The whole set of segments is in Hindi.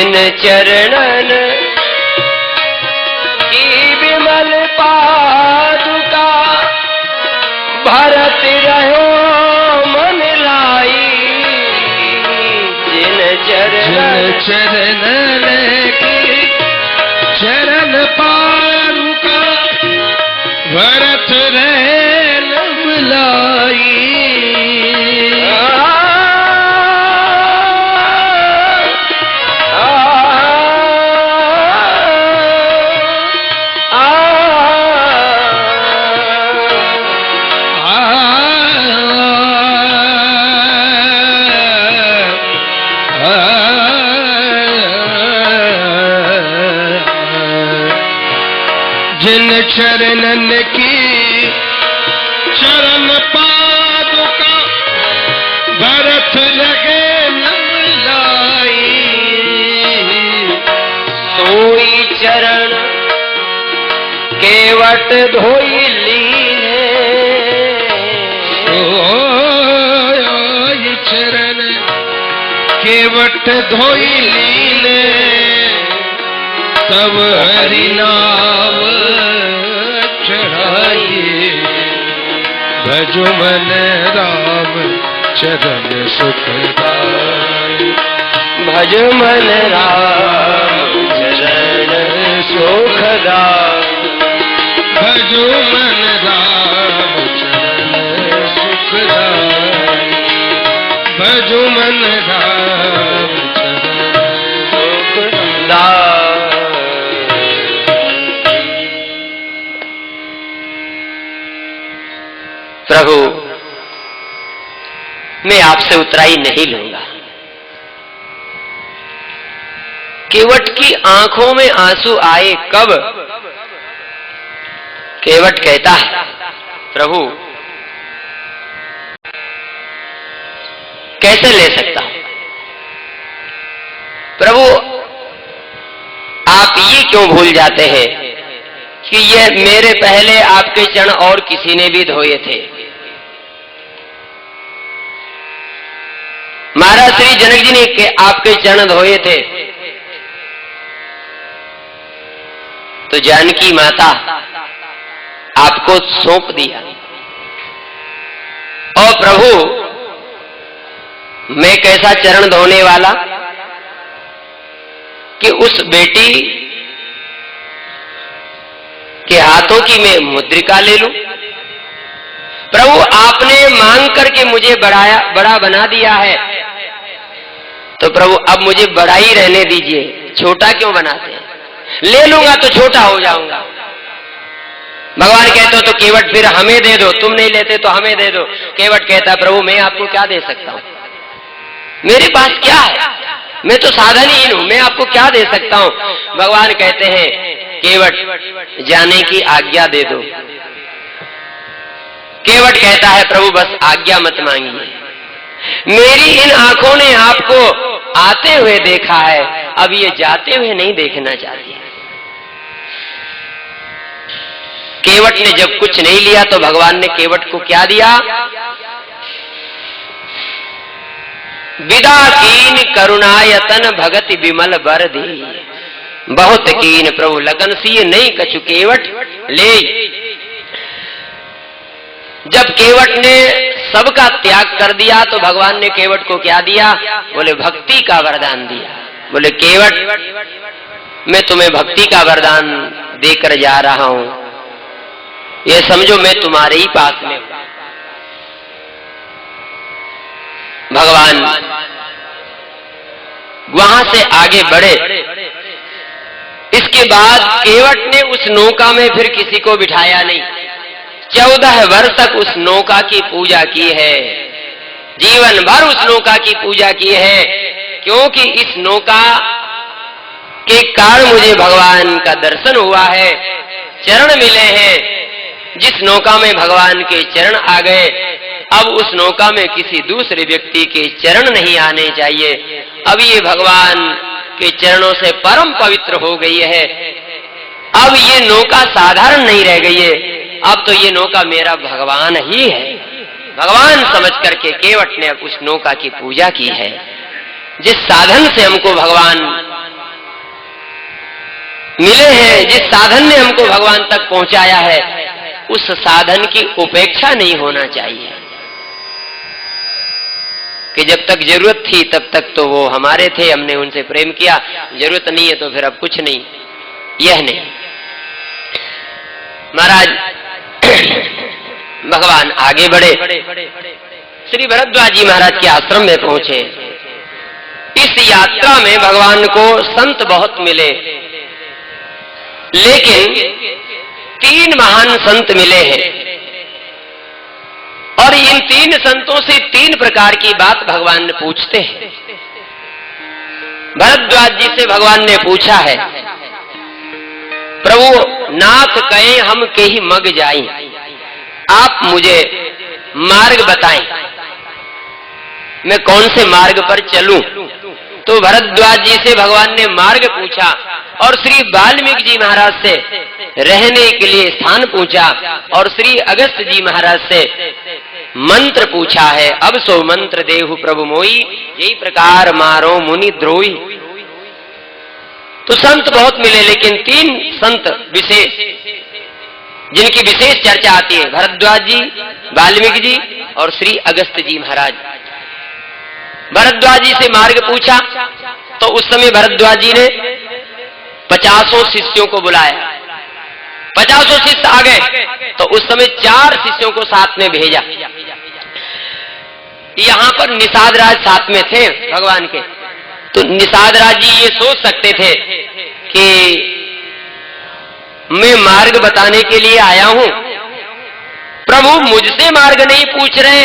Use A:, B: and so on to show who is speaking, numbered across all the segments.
A: जिन चरणन की विमल पादुका भरत रहो मन लाई। जिन
B: चरणन की चरण पादुका भरत रहे लवलाई। जिन चरणन की चरण पादुका भरत लगे लवलाई।
A: सोई चरण केवट धोई लीने।
B: सोई चरण केवट धोई लीने तब हरि नाम चढ़ाइए। भजो मन राम चरण सुखदाई।
A: भज मन राम चरण सुखदाई।
B: भजो मन राम चरण सुखदाई। भजो मन राम चरण
A: सुखदाई। प्रभु, मैं आपसे उतराई नहीं लूंगा। केवट की आंखों में आंसू आए कब? केवट कहता है, प्रभु कैसे ले सकता हूं? प्रभु आप ये क्यों भूल जाते हैं कि ये मेरे पहले आपके चरण और किसी ने भी धोए थे। महाराज श्री जनक जी ने आपके चरण धोए थे तो जानकी माता आपको सौंप दिया। और प्रभु मैं कैसा चरण धोने वाला कि उस बेटी के हाथों की मैं मुद्रिका ले लूं। प्रभु आपने मांग करके मुझे बड़ा बना दिया है, तो प्रभु अब मुझे बड़ा ही रहने दीजिए, छोटा क्यों बनाते हैं? ले लूंगा तो छोटा हो जाऊंगा। भगवान कहते हो तो केवट फिर हमें दे दो, तुम नहीं लेते तो हमें दे दो। केवट कहता प्रभु मैं आपको क्या दे सकता हूं, मेरे पास क्या है, मैं तो साधनहीन हूं, मैं आपको क्या दे सकता हूं। भगवान कहते हैं केवट जाने की आज्ञा दे दो। केवट कहता है प्रभु बस आज्ञा मत मांगिए, मेरी इन आंखों ने आपको आते हुए देखा है, अब ये जाते हुए नहीं देखना चाहती। केवट ने जब कुछ नहीं लिया तो भगवान ने केवट को क्या दिया? विदा कीन करुणायतन भगति विमल बर दी। बहुत कीन प्रभु लगन सी नहीं कछु केवट ले। जब केवट ने सबका त्याग कर दिया तो भगवान ने केवट को क्या दिया? बोले भक्ति का वरदान दिया। बोले केवट मैं तुम्हें भक्ति का वरदान देकर जा रहा हूं, ये समझो मैं तुम्हारे ही पास में। भगवान वहां से आगे बढ़े। इसके बाद केवट ने उस नौका में फिर किसी को बिठाया नहीं। 14 वर्ष तक उस नौका की पूजा की है, जीवन भर उस नौका की पूजा की है, क्योंकि इस नौका के कारण मुझे भगवान का दर्शन हुआ है, चरण मिले हैं। जिस नौका में भगवान के चरण आ गए, अब उस नौका में किसी दूसरे व्यक्ति के चरण नहीं आने चाहिए। अब ये भगवान के चरणों से परम पवित्र हो गई है। अब ये नौका साधारण नहीं रह गई है, अब तो ये नौका मेरा भगवान ही है। भगवान समझ करके केवट ने उस नौका की पूजा की है। जिस साधन से हमको भगवान मिले हैं, जिस साधन ने हमको भगवान तक पहुंचाया है, उस साधन की उपेक्षा नहीं होना चाहिए कि जब तक जरूरत थी तब तक तो वो हमारे थे, हमने उनसे प्रेम किया, जरूरत नहीं है तो फिर अब कुछ नहीं। यह नहीं। महाराज भगवान आगे बढ़े, श्री भरद्वाज जी महाराज के आश्रम में पहुंचे। इस यात्रा में भगवान को संत बहुत मिले, लेकिन 3 महान संत मिले हैं और इन 3 संतों से 3 प्रकार की बात भगवान ने पूछते हैं। भरद्वाज जी से भगवान ने पूछा है, प्रभु नाथ कहे हम के ही मग जाई, आप मुझे मार्ग बताएं, मैं कौन से मार्ग पर चलूं। तो भरद्वाज जी से भगवान ने मार्ग पूछा और श्री वाल्मीकि जी महाराज से रहने के लिए स्थान पूछा और श्री अगस्त जी महाराज से मंत्र पूछा है। अब सो मंत्र देहु प्रभु मोई, यही प्रकार मारो मुनि द्रोही। तो संत बहुत मिले, लेकिन 3 संत विशेष जिनकी विशेष चर्चा आती है, भरद्वाज जी, वाल्मीकि जी और श्री अगस्त जी महाराज। भरद्वाज जी से मार्ग पूछा तो उस समय भरद्वाज जी ने 50 शिष्यों को बुलाया। 50 शिष्य आ गए तो उस समय 4 शिष्यों को साथ में भेजा। यहां पर निषाद राज साथ में थे भगवान के, तो निषाद राज जी ये सोच सकते थे कि मैं मार्ग बताने के लिए आया हूं, प्रभु मुझसे मार्ग नहीं पूछ रहे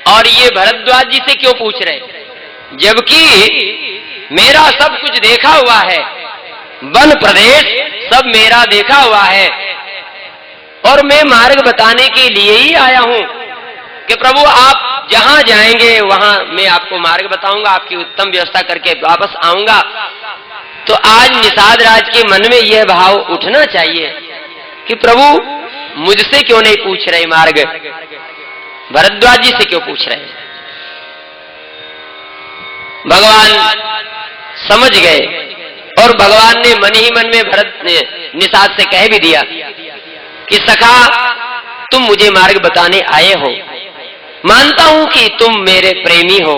A: और ये भरद्वाज जी से क्यों पूछ रहे, जबकि मेरा सब कुछ देखा हुआ है, वन प्रदेश सब मेरा देखा हुआ है और मैं मार्ग बताने के लिए ही आया हूं कि प्रभु आप जहां जाएंगे वहां मैं आपको मार्ग बताऊंगा, आपकी उत्तम व्यवस्था करके वापस आऊंगा। तो आज निषाद राज के मन में यह भाव उठना चाहिए कि प्रभु मुझसे क्यों नहीं पूछ रहे मार्ग, भरद्वाज जी से क्यों पूछ रहे। भगवान समझ गए और भगवान ने मन ही मन में निषाद से कह भी दिया कि सखा तुम मुझे मार्ग बताने आए हो, मानता हूं कि तुम मेरे प्रेमी हो,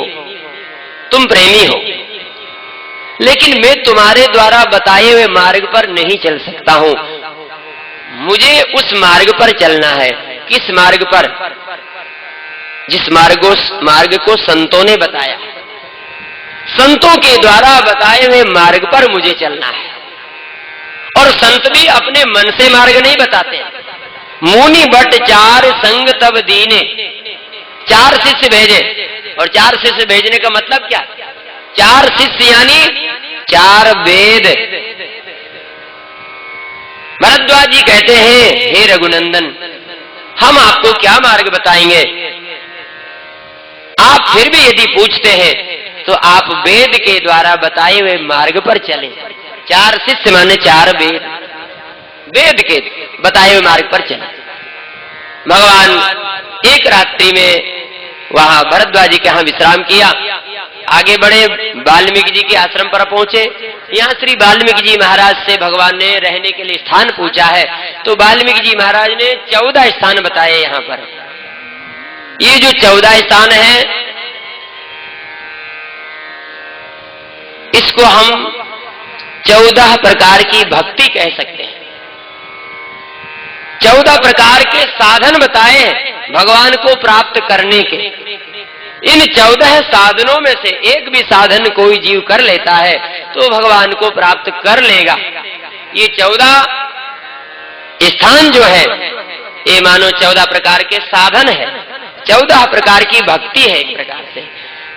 A: तुम प्रेमी हो, लेकिन मैं तुम्हारे द्वारा बताए हुए मार्ग पर नहीं चल सकता हूं, मुझे उस मार्ग पर चलना है। किस मार्ग पर? जिस मार्ग को संतों ने बताया, संतों के द्वारा बताए हुए मार्ग पर मुझे चलना है। और संत भी अपने मन से मार्ग नहीं बताते। मुनि बट 4 संग तब दीने, 4 शिष्य भेजे, और 4 शिष्य भेजने का मतलब क्या? 4 शिष्य यानी 4 वेद। भरद्वाज जी कहते हैं, हे रघुनंदन हम आपको क्या मार्ग बताएंगे, आप फिर भी यदि पूछते हैं तो आप वेद के द्वारा बताए हुए मार्ग पर चलें। 4 शिष्य माने 4 वेद, वेद के बताए हुए मार्ग पर चलें। भगवान एक रात्रि में वहां भरद्वाज जी के यहां विश्राम किया, आगे बढ़े, वाल्मीकि जी के आश्रम पर पहुंचे। यहाँ श्री वाल्मीकि जी महाराज से भगवान ने रहने के लिए स्थान पूछा है, तो वाल्मीकि जी महाराज ने 14 स्थान बताए। यहाँ पर ये जो 14 स्थान है, इसको हम 14 प्रकार की भक्ति कह सकते हैं। 14 प्रकार के साधन बताए भगवान को प्राप्त करने के। इन 14 साधनों में से एक भी साधन कोई जीव कर लेता है तो भगवान को प्राप्त कर लेगा। ये 14 स्थान जो है ये मानो 14 प्रकार के साधन है, 14 प्रकार की भक्ति है। एक प्रकार से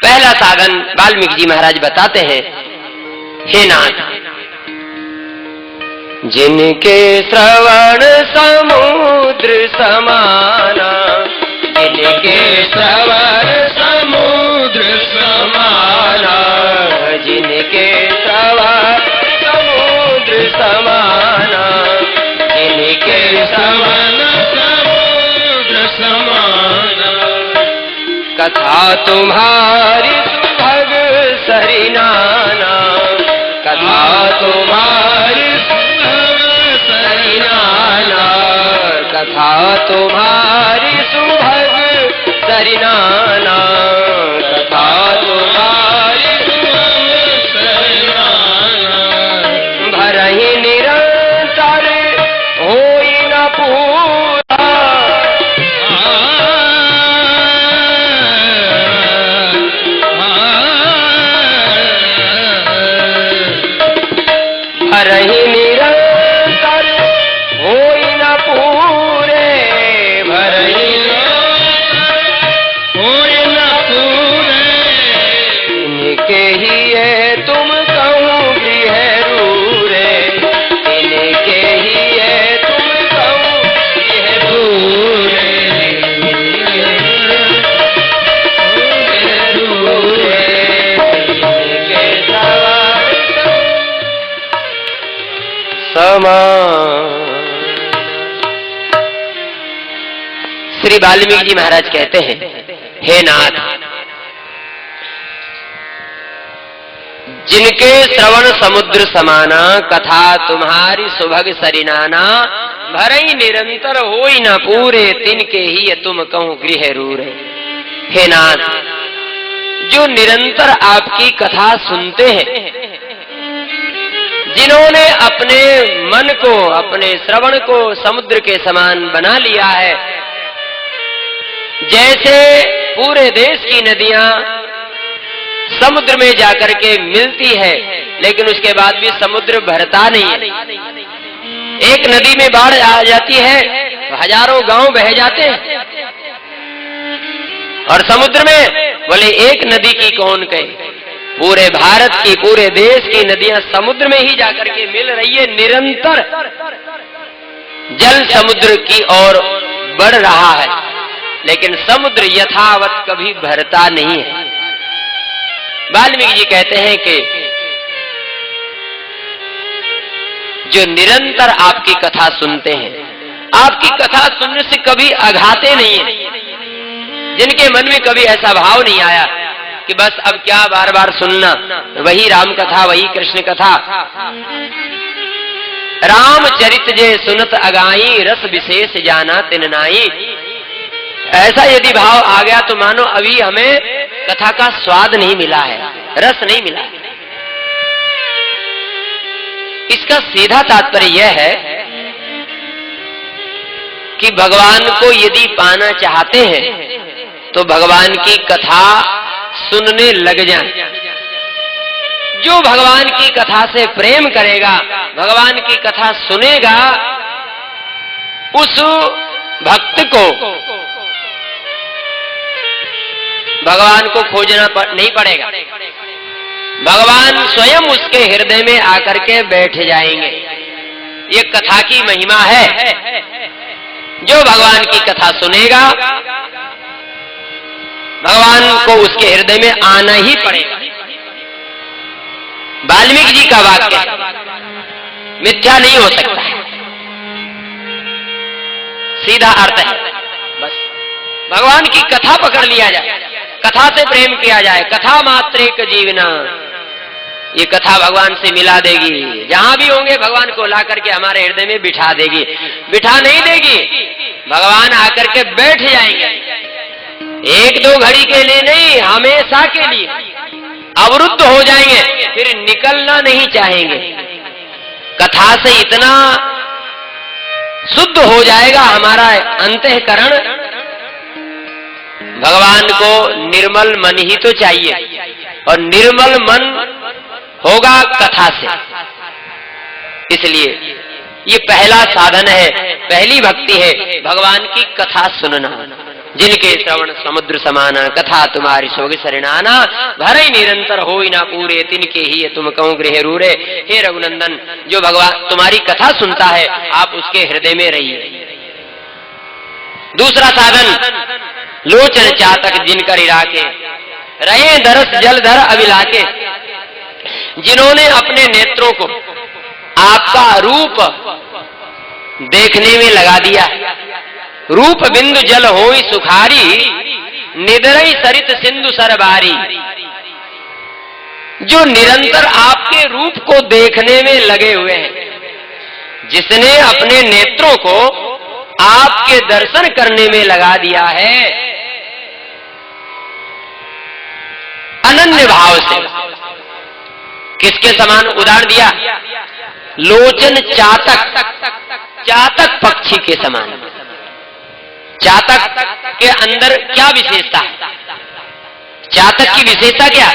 A: पहला साधन वाल्मीकि जी महाराज बताते हैं, हे नाथ जिनके श्रवण समुद्र समाना, जिनके श्रवण समुद्र समाना, जिनके श्रवण समुद्र समाना, जिनके श्रवण समुद्र समाना, कथा तुम्हारी सुभग सरिनाना, कथा तुम्हारी तुम्हारी सुभग सरिनाना, कथा तुम्हारी
B: सुभग सरिनाना,
A: भरहि निरंतर होई न पूरा, भरहि निरंतर होई न पूरे, भरहि
B: होई न पूरे,
A: इनके ही है तुम कहूँ गृह रूरे, इनके ही है तुम कहूँ गृह रूरे, इनके सवार समान। श्री वाल्मीकि जी महाराज कहते हैं, हे नाथ, जिनके श्रवण समुद्र समाना, कथा तुम्हारी सुभग सरिनाना, भरई निरंतर होई न पूरे, तिनके ही तुम कहूँ गृह रूरे। हे नाथ, जो निरंतर आपकी कथा सुनते हैं, जिन्होंने अपने मन को, अपने श्रवण को समुद्र के समान बना लिया है, जैसे पूरे देश की नदियां समुद्र में जाकर के मिलती है, लेकिन उसके बाद भी समुद्र भरता नहीं है। एक नदी में बाढ़ आ जाती है तो हजारों गांव बह जाते हैं, और समुद्र में बोले एक नदी की कौन कहे, पूरे भारत की, पूरे देश की नदियां समुद्र में ही जाकर के मिल रही है। निरंतर जल समुद्र की ओर बढ़ रहा है, लेकिन समुद्र यथावत कभी भरता नहीं है। वाल्मीकि जी कहते हैं कि जो निरंतर आपकी कथा सुनते हैं, आपकी कथा सुनने से कभी अघाते नहीं है, जिनके मन में कभी ऐसा भाव नहीं आया कि बस अब क्या बार बार सुनना, वही राम कथा, वही कृष्ण कथा। रामचरित जे सुनत अगाई, रस विशेष जाना तिन नाई। ऐसा यदि भाव आ गया तो मानो अभी हमें कथा का स्वाद नहीं मिला है, रस नहीं मिला है। इसका सीधा तात्पर्य यह है कि भगवान को यदि पाना चाहते हैं तो भगवान की कथा सुनने लग जाएं। जो भगवान की कथा से प्रेम करेगा, भगवान की कथा सुनेगा, उस भक्त को भगवान को खोजना नहीं पड़ेगा, भगवान स्वयं उसके हृदय में आकर के बैठ जाएंगे। ये कथा की महिमा है। जो भगवान की कथा सुनेगा, भगवान को उसके हृदय में आना ही पड़ेगा। वाल्मीकि जी का वाक्य मिथ्या नहीं हो सकता है, सीधा अर्थ है। बस भगवान की कथा पकड़ लिया जाए, कथा से प्रेम किया जाए। कथा मात्रेक जीवना, ये कथा भगवान से मिला देगी। जहां भी होंगे भगवान को ला करके हमारे हृदय में बिठा देगी। बिठा नहीं देगी, भगवान आकर के बैठ जाएंगे। एक दो घड़ी के लिए नहीं, हमेशा के लिए अवरुद्ध हो जाएंगे, फिर निकलना नहीं चाहेंगे। कथा से इतना शुद्ध हो जाएगा हमारा अंतःकरण, भगवान को निर्मल मन ही तो चाहिए, और निर्मल मन होगा कथा से। इसलिए ये पहला साधन है, पहली भक्ति है, भगवान की कथा सुनना। जिनके श्रवण समुद्र समाना, कथा तुम्हारी सोग सरिनाना, भरई निरंतर होई ना पूरे, तिनके ही तुम कहूँ गृह रूरे। हे रघुनंदन, जो भगवान तुम्हारी कथा सुनता है, आप उसके हृदय में रहिए। दूसरा साधन, लोचन चातक जिनकर इराके, रहे दरस जल धर अभिलाके। जिन्होंने अपने नेत्रों को आपका रूप देखने में लगा दिया, रूप बिंदु जल होई सुखारी, निदरई सरित सिंधु सरबारी। जो निरंतर आपके रूप को देखने में लगे हुए हैं, जिसने अपने नेत्रों को आपके दर्शन करने में लगा दिया है अनन्य भाव से। किसके समान उदाहरण दिया? लोचन चातक, चातक पक्षी के समान। चातक के अंदर क्या विशेषता है? चातक की विशेषता क्या?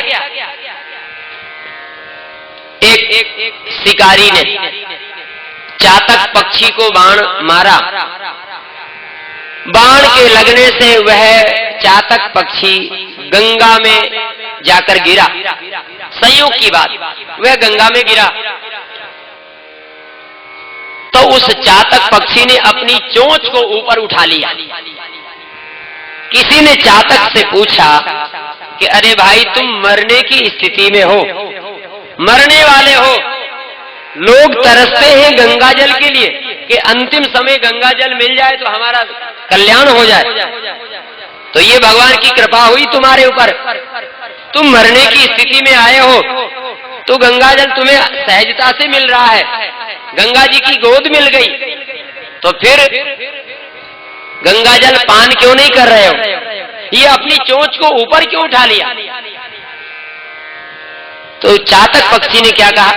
A: एक शिकारी ने चातक पक्षी को बाण मारा, बाण के लगने से वह चातक पक्षी गंगा में जाकर गिरा। संयोग की बात, वह गंगा में गिरा तो उस चातक पक्षी ने अपनी चोंच को ऊपर उठा लिया। किसी ने चातक से पूछा कि अरे भाई, तुम मरने की स्थिति में हो, मरने वाले हो, लोग तरसते हैं गंगा जल के लिए कि अंतिम समय गंगा जल मिल जाए तो हमारा कल्याण हो जाए। तो ये भगवान की कृपा हुई तुम्हारे ऊपर, तुम मरने की स्थिति में आए हो तो गंगा जल तुम्हें सहजता से मिल रहा है, गंगा जी की गोद मिल गई, तो फिर गंगा जल पान क्यों नहीं कर रहे हो? ये अपनी चोंच को ऊपर क्यों उठा लिया? तो चातक पक्षी ने क्या कहा?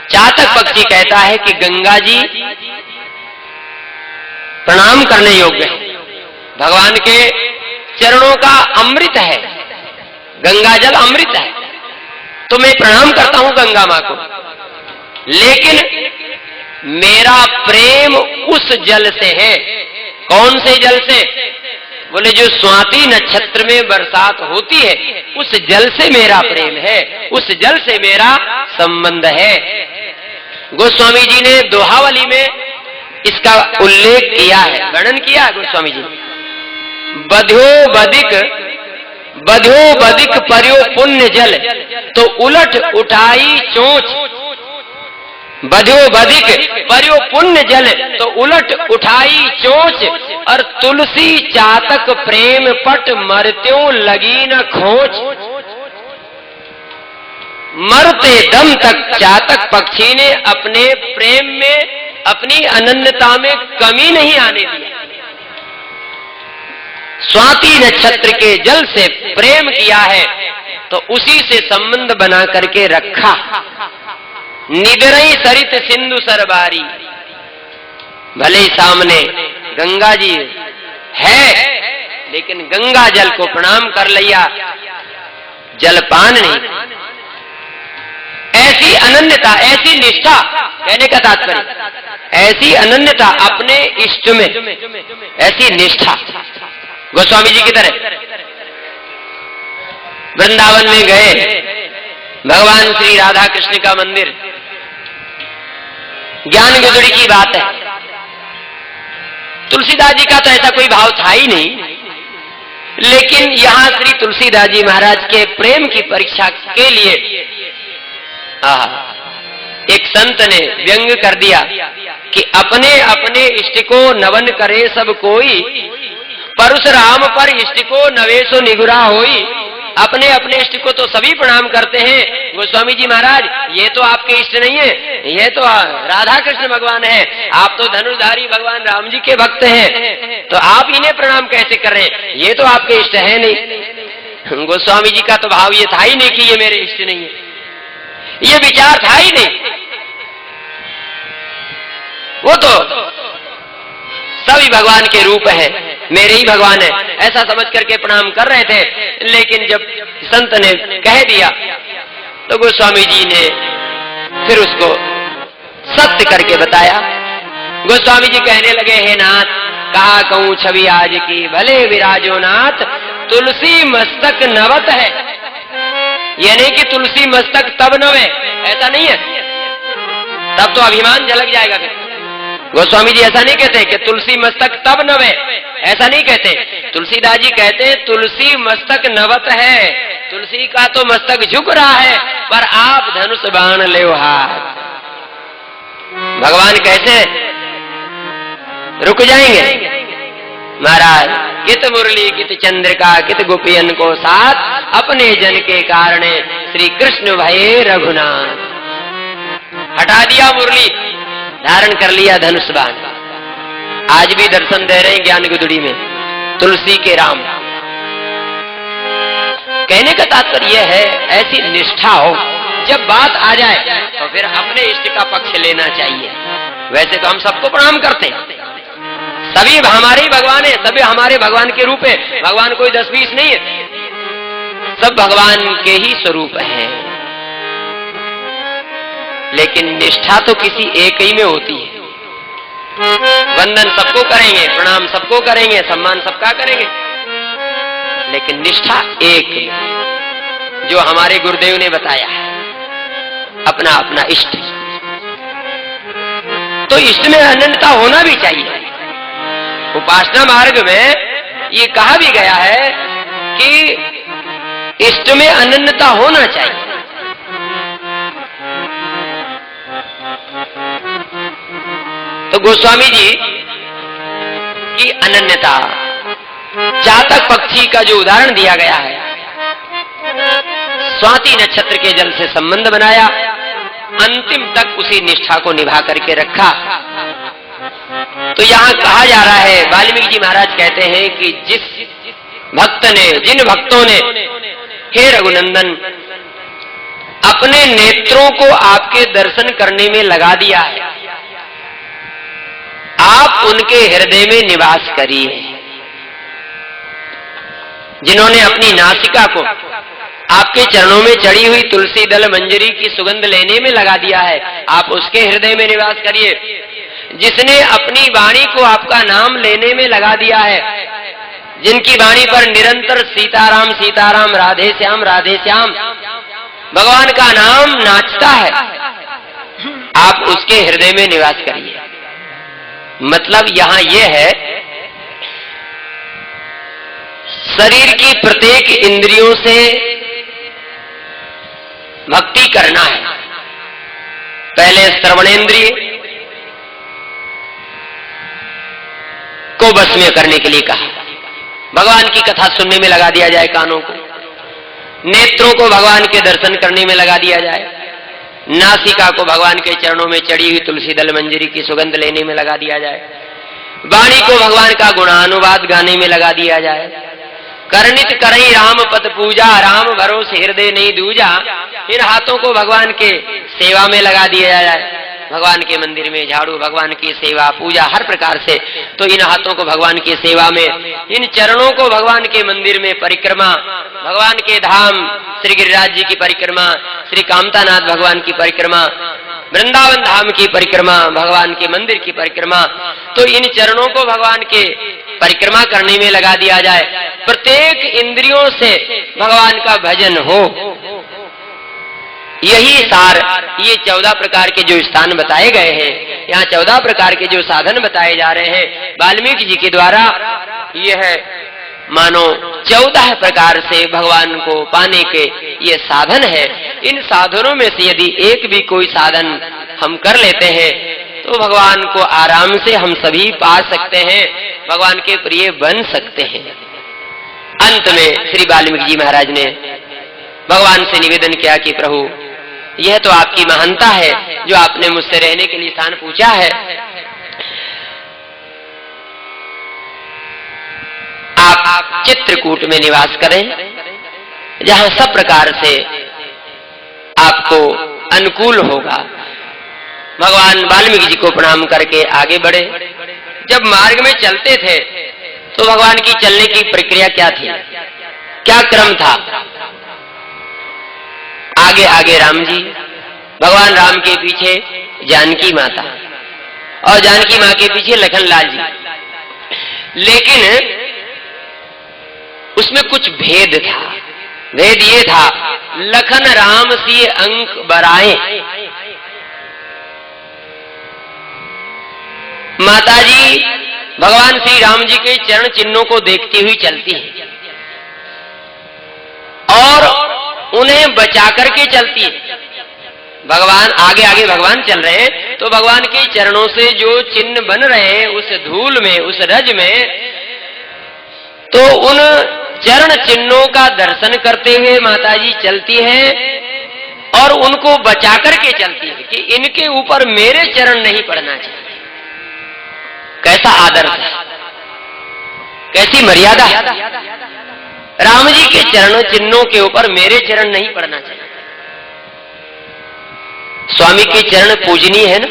A: चातक पक्षी कहता है कि गंगा जी प्रणाम करने योग्य है, भगवान के चरणों का अमृत है, गंगा जल अमृत है, तो मैं प्रणाम करता हूं गंगा मां को, लेकिन मेरा प्रेम उस जल से है। कौन से जल से? बोले जो स्वाति नक्षत्र में बरसात होती है उस जल से मेरा प्रेम है, उस जल से मेरा संबंध है। गोस्वामी जी ने दोहावली में इसका उल्लेख किया है, वर्णन किया है गोस्वामी जी। बध्यो बदिक पर्यो पुण्य जल, तो उलट उठाई चोंच। बध्यो बदिक पर्यो पुण्य जल, तो उलट उठाई चोंच, और तुलसी चातक प्रेम पट मरत्यों लगी न खोच। मरते दम तक चातक पक्षी ने अपने प्रेम में, अपनी अनन्यता में कमी नहीं आने दी। स्वाति नक्षत्र के जल से प्रेम किया है तो उसी से संबंध बना करके रखा। निदरई सरित सिंधु सरबारी, भले सामने गंगा जी है लेकिन गंगा जल को प्रणाम कर लिया, जलपान नहीं। ऐसी अनन्यता, ऐसी निष्ठा, कहने का तात्पर्य ऐसी अनन्यता अपने इष्ट में, ऐसी निष्ठा गोस्वामी जी की तरह। वृंदावन में गए, भगवान श्री राधा कृष्ण का मंदिर, ज्ञान गुदड़ी की बात है। तुलसीदास जी का तो ऐसा कोई भाव था ही नहीं, लेकिन यहां श्री तुलसीदास जी महाराज के प्रेम की परीक्षा के लिए एक संत ने व्यंग कर दिया कि अपने अपने इष्ट को नवन करे सब कोई, परशुराम पर इष्ट को नवेशो निगुरा होई। अपने अपने इष्ट को तो सभी प्रणाम करते हैं। गोस्वामी जी महाराज, ये तो आपके इष्ट नहीं है, ये तो राधा कृष्ण भगवान है, आप तो धनुषधारी भगवान राम जी के भक्त हैं, तो आप इन्हें प्रणाम कैसे कर रहे हैं? ये तो आपके इष्ट है नहीं। गोस्वामी जी का तो भाव ये था ही नहीं कि ये मेरे इष्ट नहीं है, ये विचार था ही नहीं। वो तो सभी भगवान के रूप है, मेरे ही भगवान है, ऐसा समझ करके प्रणाम कर रहे थे। लेकिन जब संत ने कह दिया तो गोस्वामी जी ने फिर उसको सत्य करके बताया। गोस्वामी जी कहने लगे, हे नाथ, कहा कहूं छवि आज की, भले विराजो नाथ, तुलसी मस्तक नवत है। यह नहीं कि तुलसी मस्तक तब नवे, ऐसा नहीं है, तब तो अभिमान झलक जाएगा। फिर गोस्वामी जी ऐसा नहीं कहते कि तुलसी मस्तक तब नवे, ऐसा नहीं कहते। तुलसीदास जी कहते तुलसी मस्तक नवत है, तुलसी का तो मस्तक झुक रहा है, पर आप धनुष बाण ले हाथ। भगवान कैसे रुक जाएंगे? महाराज, कित मुरली कित चंद्रिका कित गोपियन को साथ, अपने जन के कारण श्री कृष्ण भये रघुनाथ। हटा दिया मुरली, धारण कर लिया धनुष बाण। आज भी दर्शन दे रहे हैं ज्ञान गुदड़ी में, तुलसी के राम। कहने का तात्पर्य यह है, ऐसी निष्ठा हो, जब बात आ जाए तो फिर अपने इष्ट का पक्ष लेना चाहिए। वैसे तो हम सबको प्रणाम करते हैं, सभी हमारे ही भगवान है, सभी हमारे भगवान के रूप है। भगवान कोई 10-20 नहीं है, सब भगवान के ही स्वरूप हैं। लेकिन निष्ठा तो किसी एक ही में होती है। वंदन सबको करेंगे, प्रणाम सबको करेंगे, सम्मान सबका करेंगे, लेकिन निष्ठा एक जो हमारे गुरुदेव ने बताया है, अपना अपना इष्ट। तो इष्ट में अनन्यता होना भी चाहिए। उपासना मार्ग में ये कहा भी गया है कि इष्ट में अनन्यता होना चाहिए। तो गोस्वामी जी की अनन्यता, चातक पक्षी का जो उदाहरण दिया गया है, स्वाति नक्षत्र के जल से संबंध बनाया, अंतिम तक उसी निष्ठा को निभा करके रखा। तो यहां कहा जा रहा है, वाल्मीकि जी महाराज कहते हैं कि जिन भक्तों ने हे रघुनंदन अपने नेत्रों को आपके दर्शन करने में लगा दिया है, आप उनके हृदय में निवास करिए। जिन्होंने अपनी नासिका को आपके चरणों में चढ़ी हुई तुलसी दल मंजरी की सुगंध लेने में लगा दिया है, आप उसके हृदय में निवास करिए। जिसने अपनी वाणी को आपका नाम लेने में लगा दिया है, जिनकी वाणी पर निरंतर सीताराम सीताराम, राधे श्याम भगवान का नाम नाचता है, आप उसके हृदय में निवास करिए। मतलब यहां यह है, शरीर की प्रत्येक इंद्रियों से भक्ति करना है। पहले श्रवणेंद्रिय को बस में करने के लिए कहा, भगवान की कथा सुनने में लगा दिया जाए कानों को, नेत्रों को भगवान के दर्शन करने में लगा दिया जाए, नासिका को भगवान के चरणों में चढ़ी हुई तुलसी दल मंजरी की सुगंध लेने में लगा दिया जाए, वाणी को भगवान का गुणानुवाद गाने में लगा दिया जाए, करनित करई राम पद पूजा, राम भरोसे हृदय नहीं दूजा। इन हाथों को भगवान के सेवा में लगा दिया जाए, भगवान के मंदिर में झाड़ू, भगवान की सेवा पूजा हर प्रकार से। तो इन हाथों को भगवान की सेवा में, इन चरणों को भगवान के मंदिर में परिक्रमा, भगवान के धाम श्री गिरिराज जी की परिक्रमा, श्री कामतानाथ भगवान की परिक्रमा, वृंदावन धाम की परिक्रमा, भगवान के मंदिर की परिक्रमा। तो इन चरणों को भगवान के परिक्रमा करने में लगा दिया जाए। प्रत्येक इंद्रियों से भगवान का भजन हो, यही सार। ये 14 प्रकार के जो स्थान बताए गए हैं, यहाँ 14 प्रकार के जो साधन बताए जा रहे हैं वाल्मीकि जी के द्वारा, यह मानो 14 प्रकार से भगवान को पाने के ये साधन है। इन साधनों में से यदि एक भी कोई साधन हम कर लेते हैं तो भगवान को आराम से हम सभी पा सकते हैं, भगवान के प्रिय बन सकते हैं। अंत में श्री वाल्मीकि जी महाराज ने भगवान से निवेदन किया कि प्रभु, यह तो आपकी महानता है जो आपने मुझसे रहने के लिए स्थान पूछा है। आप चित्रकूट में निवास करें, जहां सब प्रकार से आपको अनुकूल होगा। भगवान वाल्मीकि जी को प्रणाम करके आगे बढ़े। जब मार्ग में चलते थे तो भगवान की चलने की प्रक्रिया क्या थी, क्या क्रम था? आगे आगे राम जी, भगवान राम के पीछे जानकी माता, और जानकी मां के पीछे लखनलाल जी। लेकिन उसमें कुछ भेद था। भेद ये था, लखन राम सी अंक बराए। माताजी भगवान श्री राम जी के चरण चिन्हों को देखती हुई चलती है और उन्हें बचा करके चलती है। भगवान आगे आगे भगवान चल रहे हैं तो भगवान के चरणों से जो चिन्ह बन रहे हैं उस धूल में, उस रज में, तो उन चरण चिन्हों का दर्शन करते हुए माताजी चलती है और उनको बचा करके चलती है कि इनके ऊपर मेरे चरण नहीं पड़ना चाहिए। कैसा आदर है, कैसी मर्यादा है। राम जी के चरणों चिन्हों के ऊपर मेरे चरण नहीं पड़ना चाहिए। स्वामी के चरण पूजनीय है ना,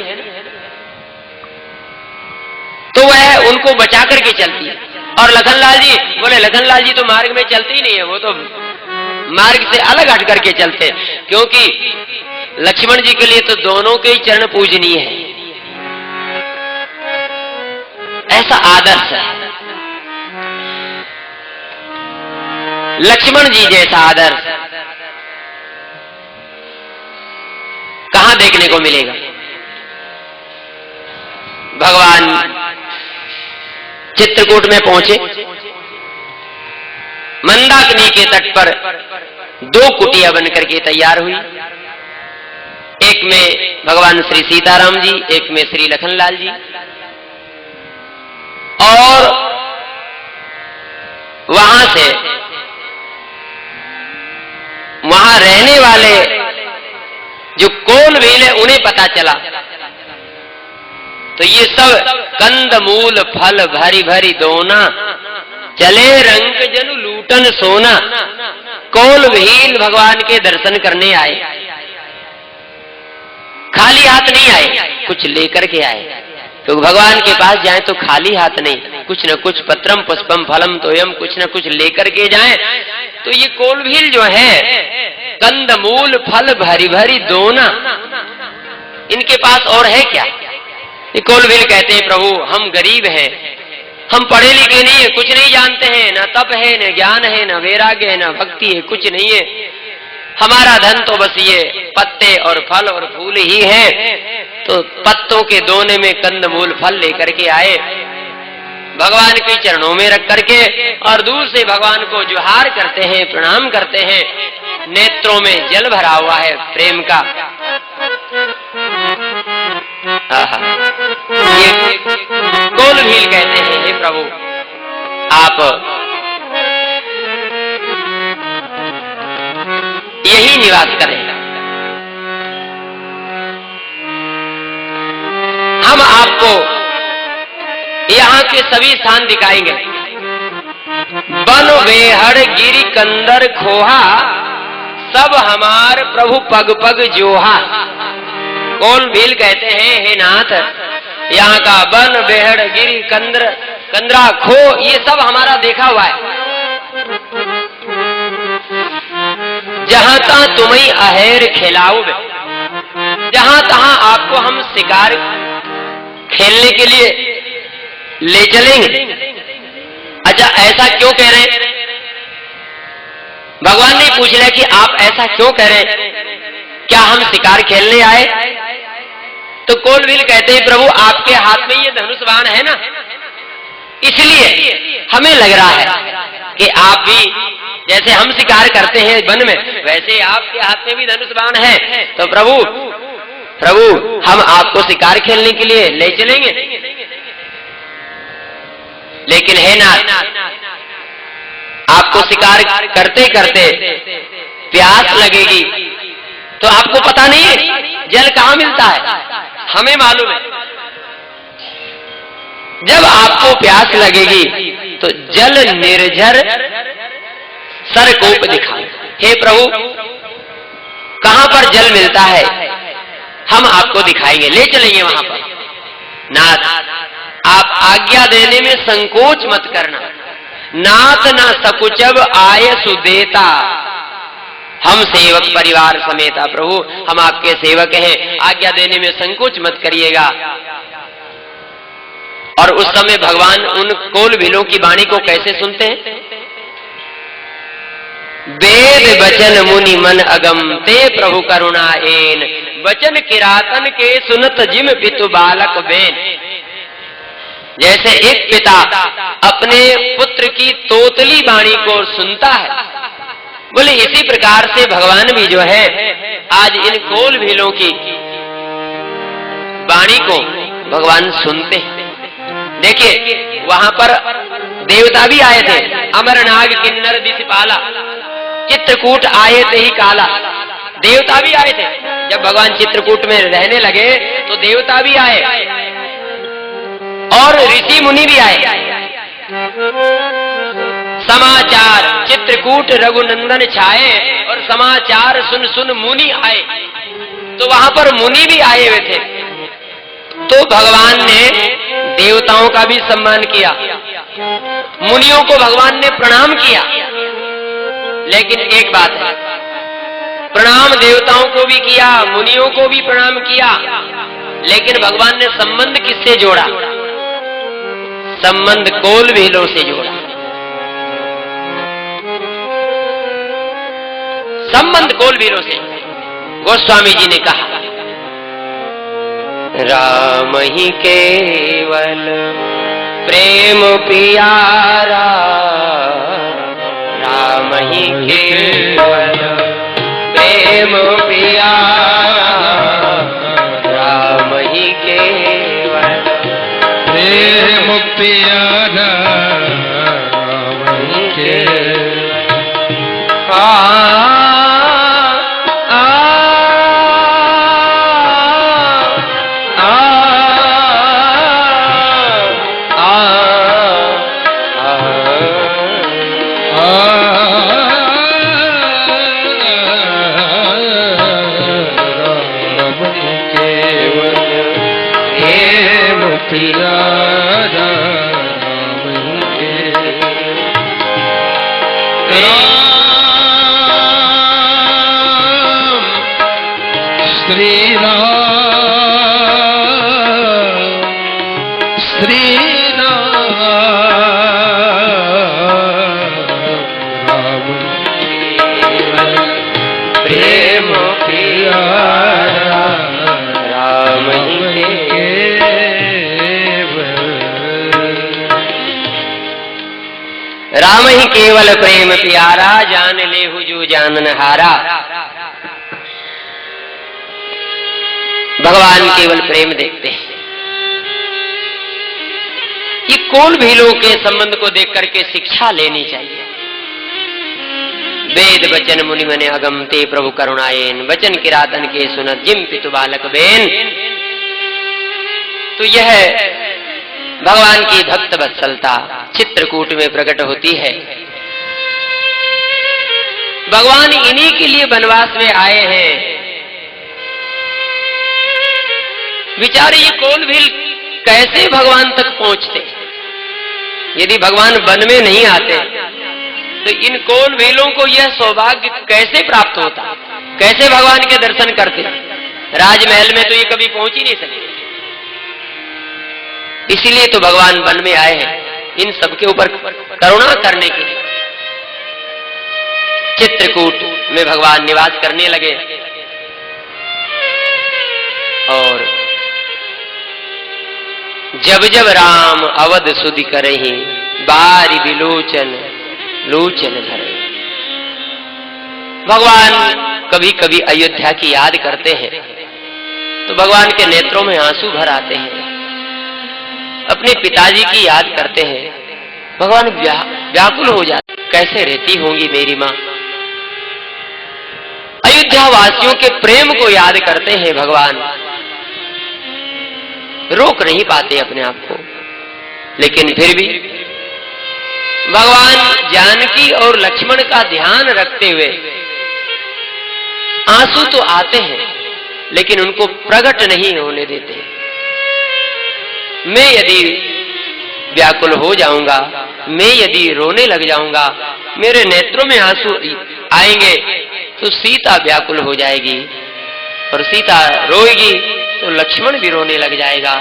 A: तो वह उनको बचा करके चलती है। और लखनलाल जी बोले, लखनलाल जी तो मार्ग में चलते ही नहीं है, वो तो मार्ग से अलग हट करके चलते, क्योंकि लक्ष्मण जी के लिए तो दोनों के ही चरण पूजनीय है। ऐसा आदर्श है। लक्ष्मण जी जैसा आदर्श कहां देखने को मिलेगा। भगवान चित्रकूट में पहुंचे, मंदाकिनी के तट पर 2 कुटिया बनकर के तैयार हुई। एक में भगवान श्री सीताराम जी, एक में श्री लखनलाल जी। और वहां से वहां रहने वाले जो कोल भील है उन्हें पता चला, तो ये सब कंद मूल फल भरी भरी दोना, चले रंग जनु लूटन सोना। कोल भील भगवान के दर्शन करने आए, खाली हाथ नहीं आए, कुछ लेकर के आए। तो भगवान के पास जाए तो खाली हाथ नहीं, कुछ न कुछ पत्रम पुष्पम फलम तोयम, कुछ न कुछ लेकर के जाए। तो ये कोल भील जो है, कंद मूल फल भरी भरी दोना, इनके पास और है क्या। ये कोल भील कहते हैं, प्रभु हम गरीब हैं, हम पढ़े लिखे नहीं है, कुछ नहीं जानते हैं, न तप है, न ज्ञान है, न वैराग्य है, न भक्ति है, कुछ नहीं है। हमारा धन तो बस ये पत्ते और फल और फूल ही है। तो पत्तों के दोने में कंदमूल फल लेकर के आए, भगवान के चरणों में रख करके, और दूर से भगवान को जुहार करते हैं, प्रणाम करते हैं। नेत्रों में जल भरा हुआ है प्रेम का। ये कोल भील कहते हैं, हे प्रभु आप यही निवास करें, हम आपको यहाँ के सभी स्थान दिखाएंगे। बन बेहड़ गिरी कंदर खोहा, सब हमार प्रभु पग पग जोहा। कोल भील कहते हैं, हे नाथ यहाँ का बन बेहड़ गिरी कंदरा खो, ये सब हमारा देखा हुआ है। जहां तहां तुम्हें अहेर खिलाओ, जहां तहां आपको हम शिकार खेलने के लिए ले चलेंगे। अच्छा ऐसा क्यों कह रहे हैं? भगवान ने पूछ लिया कि आप ऐसा क्यों कह रहे हैं, क्या हम शिकार खेलने आए? तो कोल भील कहते हैं, प्रभु आपके हाथ में ये धनुष बाण है ना, इसलिए हमें लग रहा है कि आप भी जैसे हम शिकार करते हैं वन में, वैसे आपके हाथ में भी धनुष बाण है। तो प्रभु हम आपको शिकार खेलने के लिए ले चलेंगे। लेकिन है नाथ, आपको शिकार करते करते प्यास लगेगी, तो आपको पता नहीं है जल कहां मिलता है, हमें मालूम है। जब आपको प्यास लगेगी तो जल निर्झर सरकोप दिखा। हे प्रभु कहां पर जल मिलता है हम आपको दिखाएंगे, ले चलेंगे वहां पर। नाथ आप आज्ञा देने में संकोच मत करना। नाथ ना सकुचब आय सुदेता, हम सेवक परिवार समेता। प्रभु हम आपके सेवक हैं, आज्ञा देने में संकोच मत करिएगा। और उस समय भगवान उन कोल भीलों की वाणी को कैसे सुनते हैं? वेद वचन मुनि मन अगम ते प्रभु करुणा एन, वचन किरातन के सुनत जिम पितु बालक बेन। जैसे एक पिता अपने पुत्र की तोतली वाणी को सुनता है, बोले इसी प्रकार से भगवान भी जो है आज इन कोल भीलों की वाणी को भगवान सुनते हैं। देखिए वहां पर देवता भी आए थे, अमरनाग किन्नर दिशपाला, चित्रकूट आए थे ही काला। देवता भी आए थे, जब भगवान चित्रकूट में रहने लगे तो देवता भी आए। और ऋषि मुनि भी आए। समाचार चित्रकूट रघुनंदन छाए, और समाचार सुन सुन मुनि आए। तो वहां पर मुनि भी आए हुए थे। तो भगवान ने देवताओं का भी सम्मान किया, मुनियों को भगवान ने प्रणाम किया। लेकिन एक बात है, प्रणाम देवताओं को भी किया, मुनियों को भी प्रणाम किया, लेकिन भगवान ने संबंध किससे जोड़ा? संबंध कोल भीलों से जोड़ा। संबंध कोल भीलों से। गोस्वामी जी ने कहा, राम ही केवल प्रेम प्यारा, राम ही केवल प्रेम प्यारा, राम ही केवल
B: प्रेम प्यारा, राम ही केवल।
A: राम ही केवल प्रेम प्यारा, जान लेहु जो जानन हारा। भगवान केवल प्रेम देखते हैं। ये कोल भीलों के संबंध को देख करके शिक्षा लेनी चाहिए। वेद वचन मुनि मने अगम ते प्रभु करुणायेन, वचन किरातन के सुनत जिम पितु बालक बेन। तो यह भगवान की भक्त वत्सलता चित्रकूट में प्रकट होती है। भगवान इन्हीं के लिए वनवास में आए हैं। विचारे ये कोल भील कैसे भगवान तक पहुंचते? यदि भगवान वन में नहीं आते तो इन कोल भीलों को यह सौभाग्य कैसे प्राप्त होता? कैसे भगवान के दर्शन करते? राजमहल में तो ये कभी पहुंच ही नहीं सकते। इसीलिए तो भगवान वन में आए हैं, इन सबके ऊपर करुणा करने के लिए। चित्रकूट में भगवान निवास करने लगे और जब जब राम अवध सुधि करहि, बारी बिलोचन लोचन धरे। भगवान कभी कभी अयोध्या की याद करते हैं तो भगवान के नेत्रों में आंसू भर आते हैं। अपने पिताजी की याद करते हैं, भगवान व्याकुल हो जाते, कैसे रहती होंगी मेरी मां। अयोध्या वासियों के प्रेम को याद करते हैं भगवान, रोक नहीं पाते अपने आप को। लेकिन फिर भी भगवान जानकी और लक्ष्मण का ध्यान रखते हुए आंसू तो आते हैं लेकिन उनको प्रकट नहीं होने देते। मैं यदि व्याकुल हो जाऊंगा, मैं यदि रोने लग जाऊंगा, मेरे नेत्रों में आंसू आएंगे तो सीता व्याकुल हो जाएगी, और सीता रोएगी तो लक्ष्मण भी रोने लग जाएगा।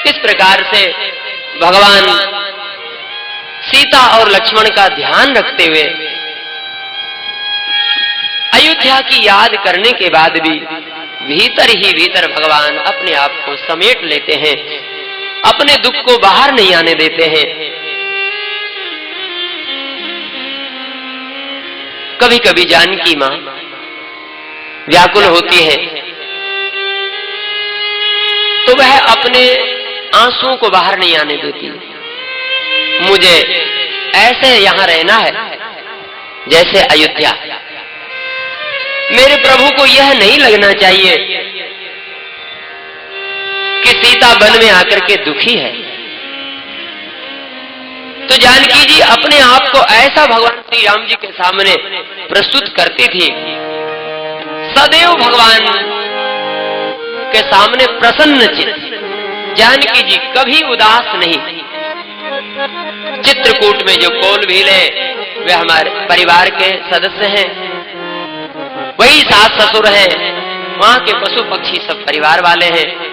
A: इस प्रकार से भगवान सीता और लक्ष्मण का ध्यान रखते हुए अयोध्या की याद करने के बाद भी भीतर ही भीतर भगवान अपने आप को समेट लेते हैं, अपने दुख को बाहर नहीं आने देते हैं। कभी कभी जानकी मां व्याकुल होती है तो वह अपने आंसुओं को बाहर नहीं आने देती। मुझे ऐसे यहां रहना है जैसे अयोध्या। मेरे प्रभु को यह नहीं लगना चाहिए कि सीता वन में आकर के दुखी है। तो जानकी जी अपने आप को ऐसा भगवान श्री राम जी के सामने प्रस्तुत करती थी, सदैव भगवान के सामने प्रसन्न चित्त। जानकी जी कभी उदास नहीं। चित्रकूट में जो कोल भील है वे हमारे परिवार के सदस्य हैं, वही सास ससुर हैं, वहां के पशु पक्षी सब परिवार वाले हैं।